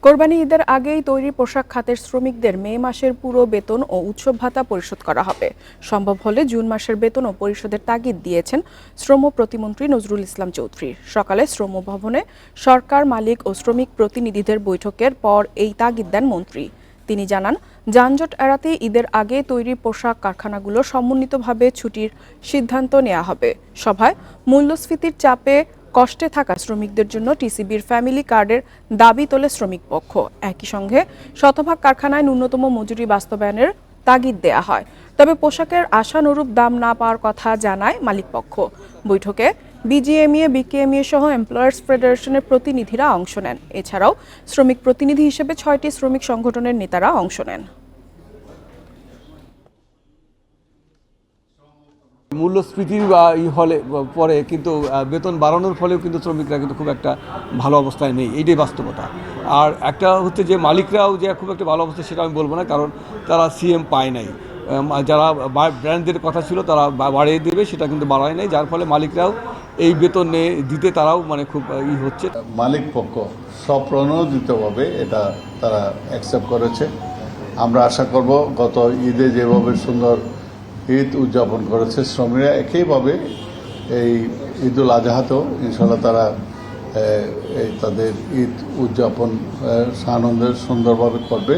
কোরবানি ঈদের আগেই তৈরি পোশাক খাতের শ্রমিকদের মে মাসের পুরো বেতন ও উৎসব ভাতা পরিশোধ করা হবে। সম্ভব হলে জুন মাসের বেতনও পরিশোধের তাগিদ দিয়েছেন শ্রম প্রতিমন্ত্রী নজরুল ইসলাম চৌধুরী। সকালে শ্রম ভবনে সরকার, মালিক ও শ্রমিক প্রতিনিধিদের বৈঠকের পর এই তাগিদ দেন মন্ত্রী। তিনি জানান, যানজট এড়াতে ঈদের আগে তৈরি পোশাক কারখানাগুলো সমন্বিতভাবে ছুটির সিদ্ধান্ত নেওয়া হবে। সভায় মূল্যস্ফীতির চাপে কষ্টে থাকা শ্রমিকদের জন্য টিসিবির ফ্যামিলি কার্ডের দাবি তোলে শ্রমিক পক্ষ। একই সঙ্গে শতভাগ কারখানায় ন্যূনতম মজুরি বাস্তবায়নের তাগিদ দেয়া হয়। তবে পোশাকের আশানুরূপ দাম না পাওয়ার কথা জানায় মালিক পক্ষ। বৈঠকে বিজিএমইএ, বিকেএমইএ সহ এমপ্লয়ার্স ফেডারেশনের প্রতিনিধিরা অংশ নেন। এছাড়াও শ্রমিক প্রতিনিধি হিসেবে 6টি শ্রমিক সংগঠনের নেতারা অংশ নেন। মূল্যস্ফীতির হলে পরে কিন্তু বেতন বাড়ানোর ফলেও কিন্তু শ্রমিকরা কিন্তু খুব একটা ভালো অবস্থায় নেই, এইটাই বাস্তবতা। আর একটা হচ্ছে যে মালিকরাও যে খুব একটা ভালো অবস্থা সেটা আমি বলবো না, কারণ তারা সিএম পায় নাই। যারা ব্র্যান্ডের কথা ছিল তারা বাড়িয়ে দেবে, সেটা কিন্তু বাড়ায় নাই, যার ফলে মালিকরাও এই বেতন দিতে তারাও খুব হচ্ছে। মালিক পক্ষ স্বপ্রণোদিতভাবে এটা তারা অ্যাকসেপ্ট করেছে। আমরা আশা করব গত ঈদে যেভাবে সুন্দর ঈদ উদযাপন করেছে শ্রমিকরা, একইভাবে এই ঈদুল আজহাতেও ইনশাল্লাহ তারা তাদের ঈদ উদযাপন আনন্দের সুন্দরভাবে করবে।